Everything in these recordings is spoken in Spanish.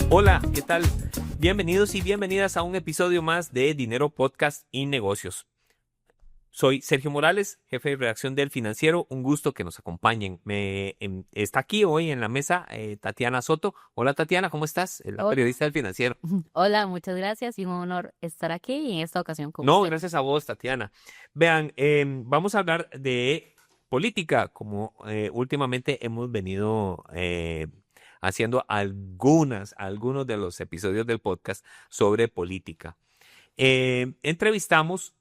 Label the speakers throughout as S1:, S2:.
S1: Hola, ¿qué tal? Bienvenidos y bienvenidas a un episodio más de Dinero, Podcast y Negocios. Soy Sergio Morales, jefe de redacción del Financiero. Un gusto que nos acompañen. Está aquí hoy en la mesa Tatiana Soto. Hola Tatiana, ¿cómo estás? Es la
S2: Hola.
S1: periodista del Financiero.
S2: Hola, muchas gracias y un honor estar aquí y en esta ocasión con
S1: No,
S2: usted.
S1: gracias a vos, Tatiana. Vean, vamos a hablar de política, como últimamente hemos venido haciendo algunos de los episodios del podcast sobre política. Entrevistamos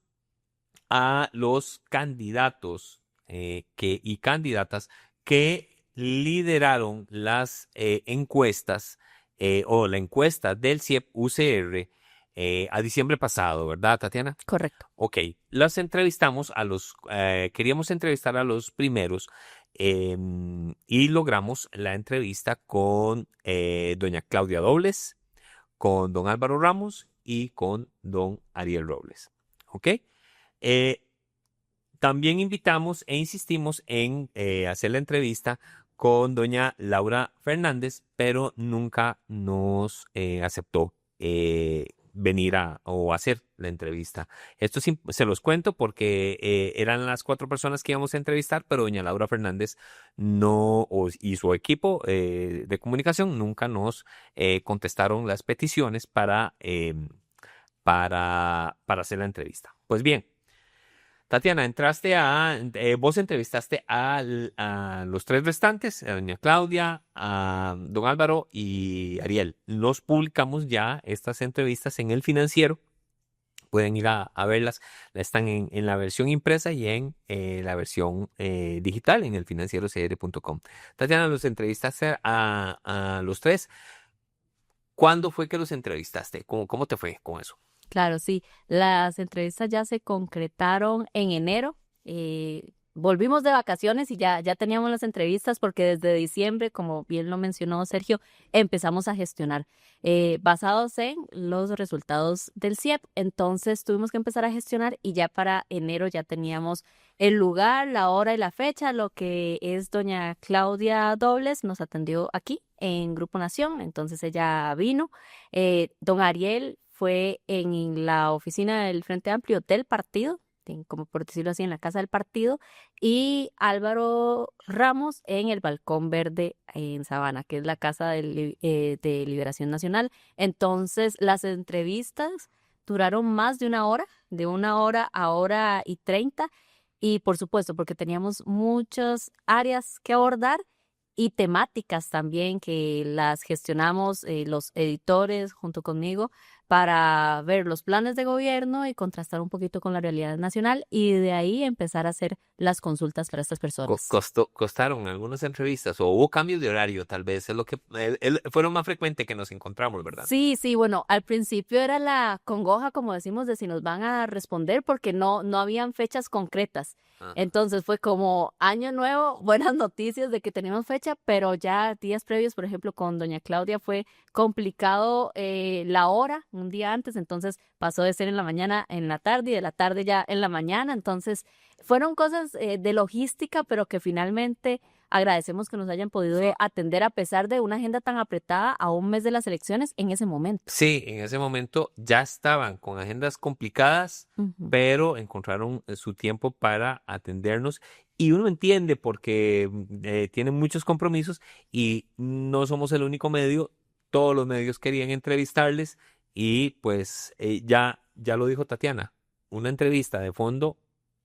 S1: a los candidatos y candidatas que lideraron las encuestas o la encuesta del CIEP UCR a diciembre pasado, ¿verdad, Tatiana?
S2: Correcto.
S1: Ok, las entrevistamos queríamos entrevistar a los primeros y logramos la entrevista con doña Claudia Dobles, con don Álvaro Ramos y con don Ariel Robles. ¿Ok? Eh, También invitamos e insistimos en hacer la entrevista con doña Laura Fernández, pero nunca nos aceptó venir o hacer la entrevista. Esto se los cuento porque eran las 4 personas que íbamos a entrevistar, pero doña Laura Fernández y su equipo de comunicación nunca nos contestaron las peticiones para hacer la entrevista. Pues bien. Tatiana, vos entrevistaste a los 3 restantes, a doña Claudia, a don Álvaro y Ariel. Los publicamos ya, estas entrevistas en El Financiero. Pueden ir a verlas. Están en la versión impresa y en la versión digital en elfinancierocr.com. Tatiana, los entrevistaste a los 3. ¿Cuándo fue que los entrevistaste? ¿Cómo te fue con eso?
S2: Claro, sí. Las entrevistas ya se concretaron en enero. Volvimos de vacaciones y ya teníamos las entrevistas porque desde diciembre, como bien lo mencionó Sergio, empezamos a gestionar basados en los resultados del CIEP. Entonces tuvimos que empezar a gestionar y ya para enero ya teníamos el lugar, la hora y la fecha. Lo que es doña Claudia Dobles nos atendió aquí en Grupo Nación, entonces ella vino. Don Ariel fue en la oficina del Frente Amplio del partido, como por decirlo así, en la casa del partido, y Álvaro Ramos en el Balcón Verde en Sabana, que es la casa de Liberación Nacional. Entonces, las entrevistas duraron más de 1 hora a 1:30, y por supuesto, porque teníamos muchas áreas que abordar y temáticas también que las gestionamos los editores junto conmigo para ver los planes de gobierno y contrastar un poquito con la realidad nacional y de ahí empezar a hacer las consultas para estas personas.
S1: Costaron algunas entrevistas o hubo cambios de horario, tal vez, es lo que fue lo más frecuente que nos encontramos, ¿verdad?
S2: Sí, sí, bueno, al principio era la congoja, como decimos, de si nos van a responder porque no habían fechas concretas.
S1: Ah.
S2: Entonces fue como año nuevo, buenas noticias de que teníamos fecha, pero ya días previos, por ejemplo, con doña Claudia fue complicado la hora, un día antes, entonces pasó de ser en la mañana en la tarde y de la tarde ya en la mañana. Entonces fueron cosas de logística, pero que finalmente agradecemos que nos hayan podido atender a pesar de una agenda tan apretada a un mes de las elecciones en ese momento.
S1: Sí, en ese momento ya estaban con agendas complicadas,
S2: Ujú.
S1: pero encontraron su tiempo para atendernos y uno entiende porque tienen muchos compromisos y no somos el único medio, todos los medios querían entrevistarles y pues ya lo dijo Tatiana, una entrevista de fondo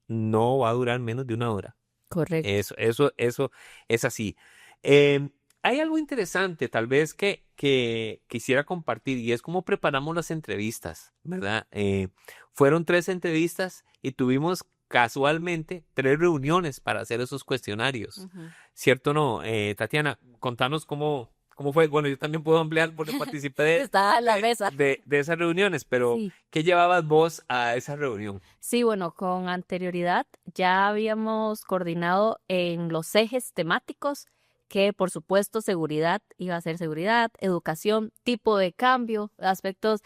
S1: no va a durar menos de 1 hora.
S2: Correcto.
S1: Eso es así. Em, Hay algo interesante, tal vez que quisiera compartir, y es cómo preparamos las entrevistas, ¿verdad? Fueron 3 entrevistas y tuvimos casualmente 3 reuniones para hacer esos cuestionarios.
S2: Ujú.
S1: ¿Cierto o no? Tatiana, contanos cómo fue. Bueno, yo también puedo ampliar porque participé
S2: Está en la mesa.
S1: de esas reuniones, pero
S2: Sí.
S1: ¿qué llevabas vos a esa reunión?
S2: Sí, bueno, con anterioridad ya habíamos coordinado en los ejes temáticos que, por supuesto, seguridad iba a ser seguridad, educación, tipo de cambio, aspectos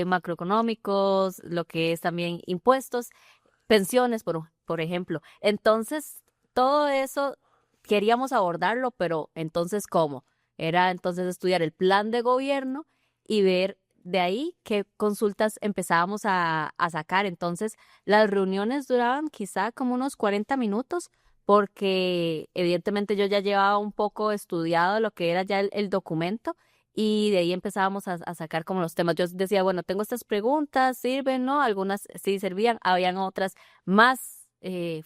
S2: macroeconómicos, lo que es también impuestos, pensiones, por ejemplo. Entonces, todo eso queríamos abordarlo, pero entonces, ¿cómo? Era entonces estudiar el plan de gobierno y ver de ahí qué consultas empezábamos a sacar. Entonces, las reuniones duraban quizá como unos 40 minutos, porque evidentemente yo ya llevaba un poco estudiado lo que era ya el documento, y de ahí empezábamos a sacar como los temas. Yo decía, bueno, tengo estas preguntas, ¿sirven? ¿No? Algunas sí servían, habían otras más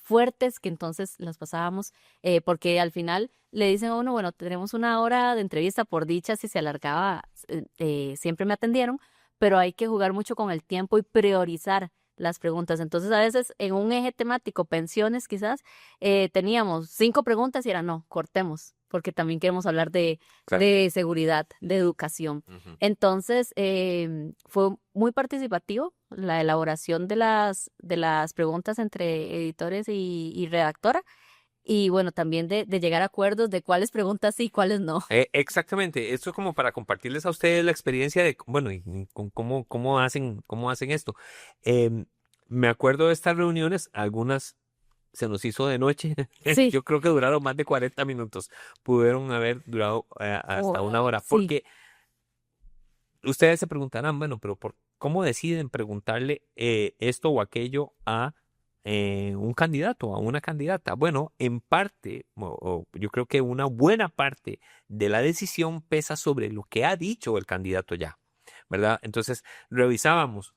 S2: fuertes que entonces las pasábamos, porque al final le dicen a uno, bueno, tenemos una hora de entrevista, por dicha, si se alargaba, siempre me atendieron, pero hay que jugar mucho con el tiempo y priorizar las preguntas. Entonces, a veces en un eje temático, pensiones quizás, teníamos 5 preguntas y era, no, cortemos, porque también queremos hablar
S1: Claro.
S2: de seguridad, de educación.
S1: Ujú.
S2: Entonces, fue muy participativo la elaboración de las preguntas entre editores y redactora. Y bueno, también de llegar a acuerdos de cuáles preguntas sí y cuáles no.
S1: Exactamente, esto es como para compartirles a ustedes la experiencia de, bueno, y con cómo hacen esto. Em, Me acuerdo de estas reuniones, algunas se nos hizo de noche.
S2: Sí,
S1: Yo creo que duraron más de 40 minutos. Pudieron haber durado hasta una hora.
S2: sí.
S1: Porque ustedes se preguntarán, bueno, pero ¿cómo deciden preguntarle esto o aquello a un candidato, a una candidata? Bueno, en parte, o yo creo que una buena parte de la decisión pesa sobre lo que ha dicho el candidato ya, ¿verdad? Entonces, revisábamos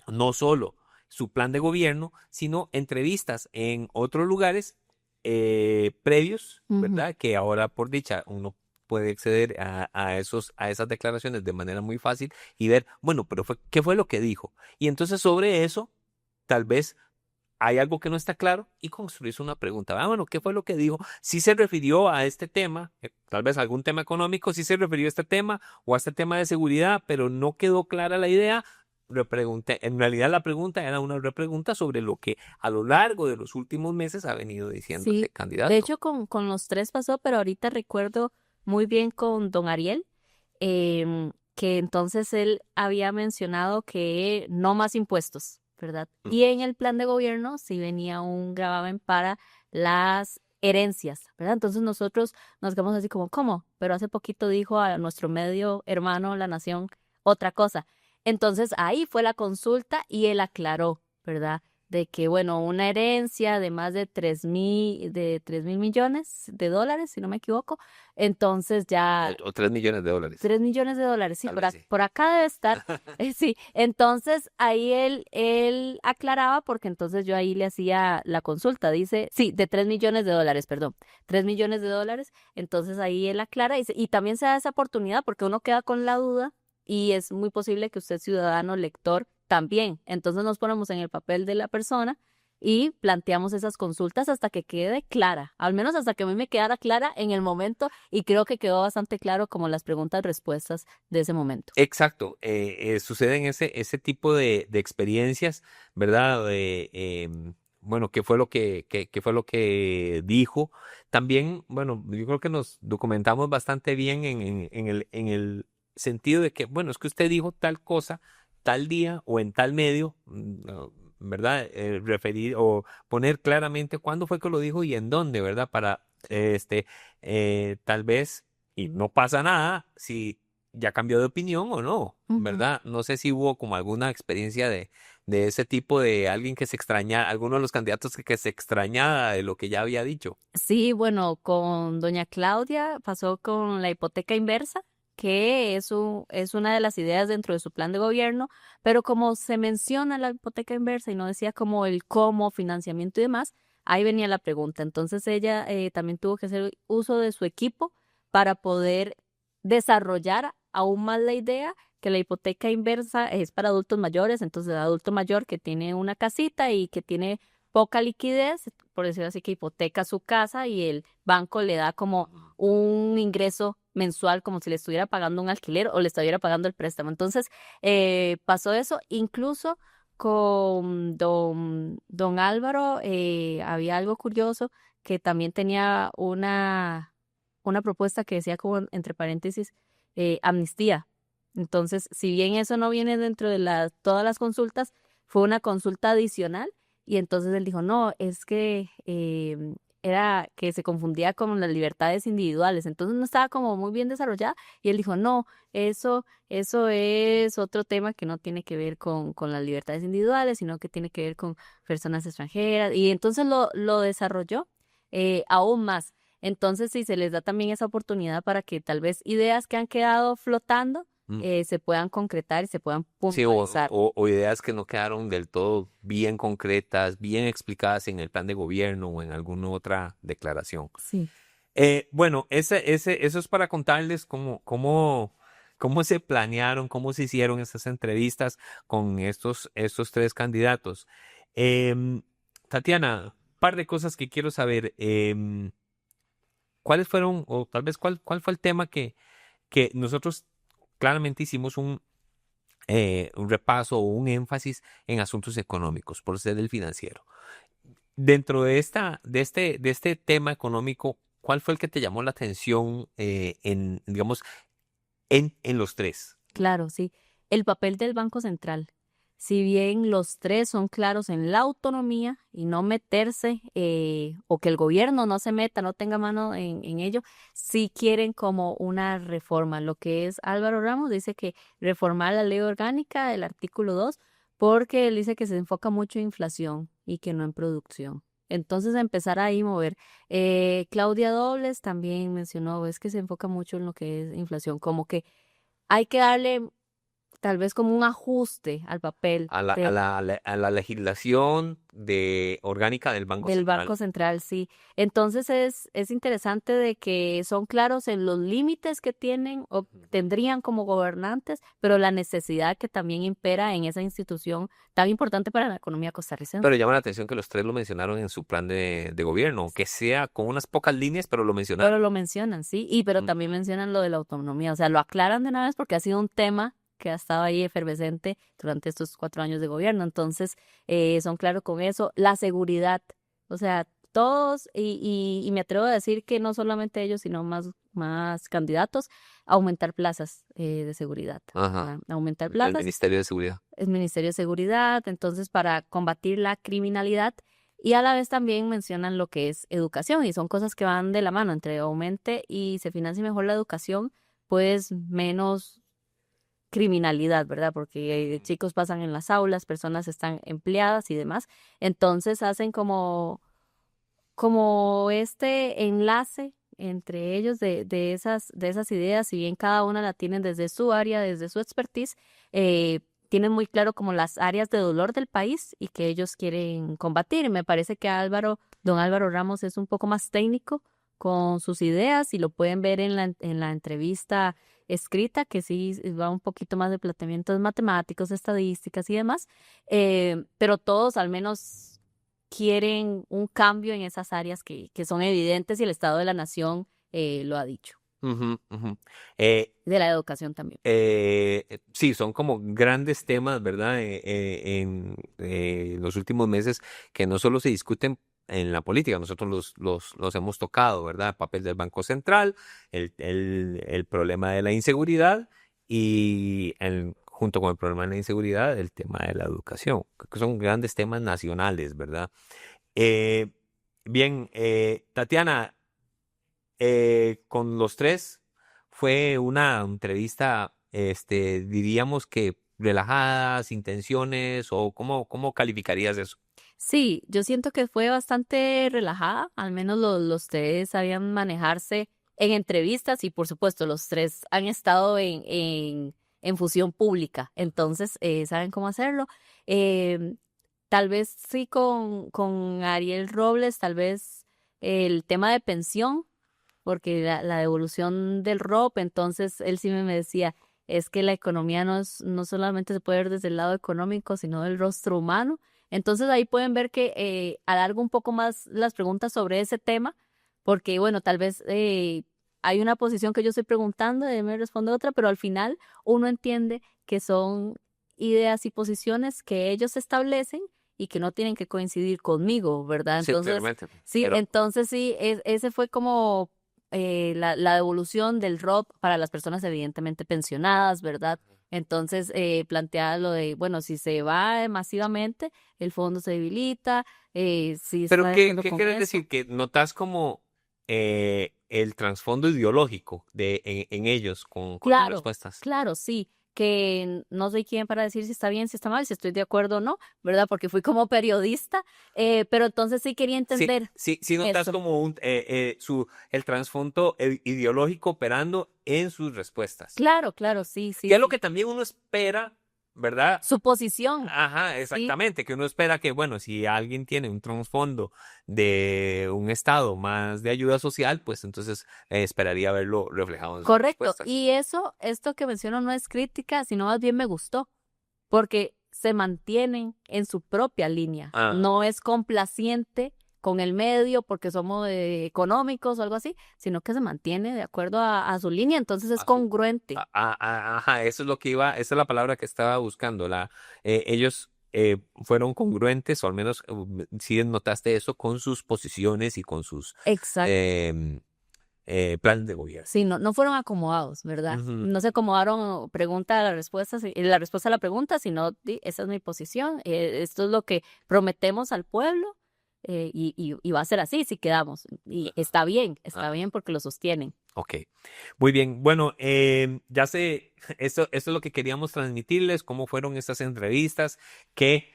S1: no solo su plan de gobierno, sino entrevistas en otros lugares previos,
S2: Ujú.
S1: ¿verdad? Que ahora, por dicha, uno puede acceder a esas declaraciones de manera muy fácil y ver, bueno, pero ¿qué fue lo que dijo? Y entonces sobre eso, tal vez hay algo que no está claro y construirse una pregunta. Ah, bueno, ¿qué fue lo que dijo? Si se refirió a este tema, tal vez algún tema económico, si se refirió a este tema o a este tema de seguridad, pero no quedó clara la idea. Repregunté. En realidad la pregunta era una repregunta sobre lo que a lo largo de los últimos meses ha venido diciendo ese
S2: Sí, de
S1: candidato.
S2: hecho con los 3 pasó, pero ahorita recuerdo muy bien con don Ariel, que entonces él había mencionado que no más impuestos, ¿verdad? Y en el plan de gobierno sí venía un gravamen para las herencias, ¿verdad? Entonces nosotros nos quedamos así como, ¿cómo? Pero hace poquito dijo a nuestro medio hermano, La Nación, otra cosa. Entonces ahí fue la consulta y él aclaró, ¿verdad? De que, bueno, una herencia de más de 3.000 millones de dólares, si no me equivoco, entonces ya
S1: O 3 millones de dólares.
S2: 3 millones de dólares, sí,
S1: Tal vez sí.
S2: por acá debe estar, sí, entonces ahí él aclaraba, porque entonces yo ahí le hacía la consulta, dice, sí, de 3 millones de dólares, perdón, 3 millones de dólares, entonces ahí él aclara y también se da esa oportunidad porque uno queda con la duda y es muy posible que usted, ciudadano, lector, también, entonces nos ponemos en el papel de la persona y planteamos esas consultas hasta que quede clara, al menos hasta que a mí me quedara clara en el momento, y creo que quedó bastante claro como las preguntas respuestas de ese momento.
S1: Exacto, suceden ese tipo de experiencias, ¿verdad? Bueno, ¿qué fue lo qué fue lo que dijo? También, bueno, yo creo que nos documentamos bastante bien en el sentido de que, bueno, es que usted dijo tal cosa, tal día o en tal medio, no, ¿verdad? Referir o poner claramente cuándo fue que lo dijo y en dónde, ¿verdad? Para, tal vez, y no pasa nada si ya cambió de opinión o no,
S2: Ujú.
S1: ¿verdad? No sé si hubo como alguna experiencia de ese tipo de alguien que se extraña, alguno de los candidatos que se extrañaba de lo que ya había dicho.
S2: Sí, bueno, con doña Claudia pasó con la hipoteca inversa, que es una de las ideas dentro de su plan de gobierno, pero como se menciona la hipoteca inversa y no decía como el cómo, financiamiento y demás, ahí venía la pregunta. Entonces ella también tuvo que hacer uso de su equipo para poder desarrollar aún más la idea que la hipoteca inversa es para adultos mayores, entonces adulto mayor que tiene una casita y que tiene poca liquidez, por decirlo así, que hipoteca su casa y el banco le da como un ingreso mensual, como si le estuviera pagando un alquiler o le estuviera pagando el préstamo. Entonces, pasó eso. Incluso con don Álvaro, había algo curioso, que también tenía una propuesta que decía como entre paréntesis, amnistía. Entonces, si bien eso no viene dentro de todas las consultas, fue una consulta adicional, y entonces él dijo, no, es que era que se confundía con las libertades individuales, entonces no estaba como muy bien desarrollada y él dijo, no, eso es otro tema que no tiene que ver con las libertades individuales, sino que tiene que ver con personas extranjeras y entonces lo desarrolló aún más. Entonces sí, se les da también esa oportunidad para que tal vez ideas que han quedado flotando
S1: Mm.
S2: se puedan concretar y se puedan
S1: Sí,
S2: puntualizar.
S1: o ideas que no quedaron del todo bien concretas, bien explicadas en el plan de gobierno o en alguna otra declaración.
S2: Sí.
S1: Bueno, eso es para contarles cómo se planearon, cómo se hicieron estas entrevistas con estos tres candidatos. Em, Tatiana, par de cosas que quiero saber. ¿Cuáles fueron, o tal vez cuál fue el tema que nosotros claramente hicimos un repaso o un énfasis en asuntos económicos por ser el financiero? Dentro de este tema económico, ¿cuál fue el que te llamó la atención digamos, en los tres?
S2: Claro, sí. El papel del Banco Central. Si bien los tres son claros en la autonomía y no meterse, o que el gobierno no se meta, no tenga mano en ello, sí quieren como una reforma. Lo que es Álvaro Ramos dice que reformar la ley orgánica, el artículo 2, porque él dice que se enfoca mucho en inflación y que no en producción. Entonces empezar ahí a mover. Claudia Dobles también mencionó, es que se enfoca mucho en lo que es inflación, como que hay que darle tal vez como un ajuste al papel
S1: A la legislación orgánica del Banco
S2: del
S1: Central.
S2: Banco Central, sí. Entonces es interesante de que son claros en los límites que tienen o tendrían como gobernantes, pero la necesidad que también impera en esa institución tan importante para la economía costarricense.
S1: Pero llama la atención que los tres lo mencionaron en su plan de gobierno, aunque sea con unas pocas líneas, pero lo mencionaron.
S2: Pero lo mencionan, sí, pero también mencionan lo de la autonomía, o sea, lo aclaran de una vez porque ha sido un tema que ha estado ahí efervescente durante estos 4 años de gobierno, entonces son claros con eso. La seguridad, o sea, todos, y me atrevo a decir que no solamente ellos, sino más candidatos, aumentar plazas de seguridad,
S1: Ajá.
S2: ¿verdad? Aumentar
S1: El
S2: plazas,
S1: Ministerio de Seguridad.
S2: el Ministerio de Seguridad, entonces para combatir la criminalidad y a la vez también mencionan lo que es educación y son cosas que van de la mano, entre aumente y se financie mejor la educación, pues menos criminalidad, ¿verdad? Porque chicos pasan en las aulas, personas están empleadas y demás, entonces hacen como este enlace entre ellos de esas ideas, si bien cada una la tienen desde su área, desde su expertise, tienen muy claro como las áreas de dolor del país y que ellos quieren combatir. Me parece que don Álvaro Ramos es un poco más técnico con sus ideas y lo pueden ver en la entrevista escrita, que sí va un poquito más de planteamientos matemáticos, estadísticas y demás, pero todos al menos quieren un cambio en esas áreas que son evidentes y el Estado de la Nación lo ha dicho.
S1: Ujú, ujú.
S2: De la educación también.
S1: Sí, son como grandes temas, ¿verdad? En los últimos meses que no solo se discuten en la política, nosotros los hemos tocado, ¿verdad? El papel del Banco Central, el problema de la inseguridad y junto con el problema de la inseguridad, el tema de la educación. Creo que son grandes temas nacionales, ¿verdad? Eh, Bien, Tatiana, con los tres fue una entrevista, diríamos que relajada, sin tensiones, o ¿cómo calificarías eso?
S2: Sí, yo siento que fue bastante relajada, al menos los tres sabían manejarse en entrevistas y por supuesto los tres han estado en fusión pública, entonces saben cómo hacerlo. Em, Tal vez sí con Ariel Robles, tal vez el tema de pensión, porque la devolución del ROP, entonces él sí me decía, es que la economía no solamente se puede ver desde el lado económico, sino del rostro humano. Entonces ahí pueden ver que alargo un poco más las preguntas sobre ese tema, porque bueno, tal vez hay una posición que yo estoy preguntando y él me responde otra, pero al final uno entiende que son ideas y posiciones que ellos establecen y que no tienen que coincidir conmigo, ¿verdad?
S1: Sí,
S2: Entonces,
S1: claramente.
S2: sí,
S1: Pero,
S2: entonces sí, ese fue como la devolución del ROP para las personas evidentemente pensionadas, ¿verdad? Entonces, plantea lo de, bueno, si se va masivamente, el fondo se debilita, si
S1: Pero
S2: está de
S1: ¿qué,
S2: acuerdo
S1: qué
S2: con
S1: quieres
S2: eso.
S1: decir? Que notas como el trasfondo ideológico en ellos con las
S2: Claro,
S1: respuestas.
S2: claro, sí, que no soy quien para decir si está bien, si está mal, si estoy de acuerdo o no, ¿verdad? Porque fui como periodista, pero entonces sí quería
S1: Sí,
S2: entender
S1: sí, sí notas
S2: eso.
S1: como el trasfondo ideológico operando en sus respuestas.
S2: Claro, claro, sí, sí,
S1: Que es lo
S2: sí.
S1: que también uno espera, ¿verdad?
S2: Su posición,
S1: Ajá,
S2: sí,
S1: exactamente, que uno espera que, bueno, si alguien tiene un trasfondo de un estado más de ayuda social, pues entonces esperaría verlo reflejado en sus
S2: correcto.
S1: respuestas.
S2: Y eso, esto que menciono no es crítica, sino más bien me gustó, porque se mantienen en su propia línea.
S1: Ah,
S2: No es complaciente con el medio porque somos económicos o algo así, sino que se mantiene de acuerdo a su línea, entonces es
S1: a su,
S2: congruente.
S1: ajá, eso es lo que iba, esa es la palabra que estaba buscando. Ellos fueron congruentes, o al menos sí notaste eso con sus posiciones y con sus
S2: Exacto.
S1: em, planes de gobierno.
S2: Sí, no, no fueron acomodados, ¿verdad?
S1: Ujú.
S2: No se acomodaron pregunta a la respuesta, la respuesta a la pregunta, sino esa es mi posición, esto es lo que prometemos al pueblo y va a ser así si quedamos. Y está
S1: Ah,
S2: bien porque lo sostienen.
S1: ok, muy bien. Bueno, ya sé, esto es lo que queríamos transmitirles, cómo fueron estas entrevistas, qué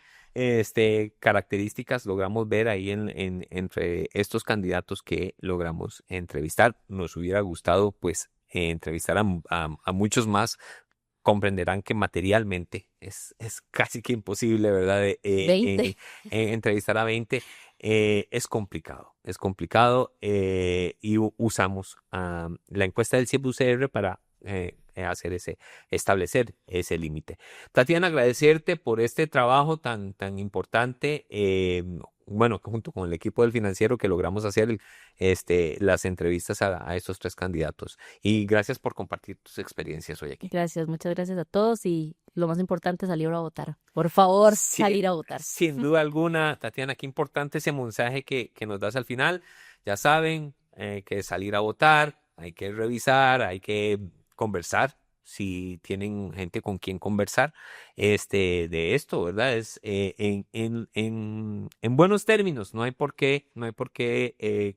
S1: características logramos ver ahí entre estos candidatos que logramos entrevistar. Nos hubiera gustado, pues, entrevistar a muchos más. Comprenderán que materialmente es casi que imposible, ¿verdad?
S2: 20.
S1: Entrevistar a 20 es complicado y usamos la encuesta del CIEP-UCR para establecer ese límite. Tatiana, agradecerte por este trabajo tan importante, bueno, junto con el equipo del financiero que logramos hacer las entrevistas a estos tres candidatos. Y gracias por compartir tus experiencias hoy aquí.
S2: Gracias, muchas gracias a todos y lo más importante, salir a votar. Por favor,
S1: Sí,
S2: salir a votar.
S1: sin duda alguna, Tatiana, qué importante ese mensaje que nos das al final. Ya saben que salir a votar, hay que revisar, hay que conversar. Si tienen gente con quien conversar de esto, ¿verdad? Es en buenos términos, no hay por qué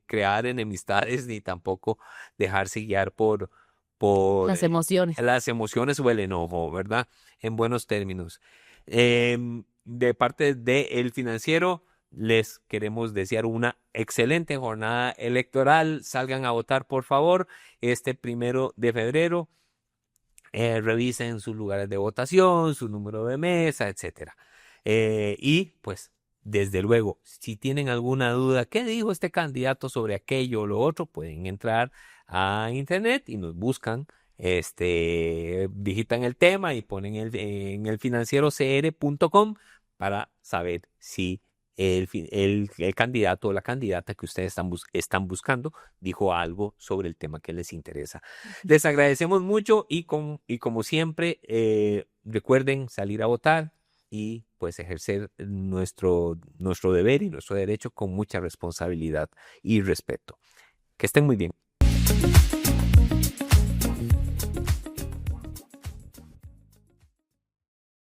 S1: crear enemistades ni tampoco dejarse guiar por
S2: Las emociones.
S1: las emociones o el enojo, ¿verdad? En buenos términos. De parte de El Financiero, les queremos desear una excelente jornada electoral. Salgan a votar, por favor, este 1 de febrero. Revisen sus lugares de votación, su número de mesa, etcétera. Y pues, desde luego, si tienen alguna duda, ¿qué dijo este candidato sobre aquello o lo otro? Pueden entrar a internet y nos buscan, digitan el tema y ponen en elfinancierocr.com para saber si el candidato o la candidata que ustedes están buscando dijo algo sobre el tema que les interesa. Les agradecemos mucho y como siempre, recuerden salir a votar y pues ejercer nuestro deber y nuestro derecho con mucha responsabilidad y respeto. Que estén muy bien.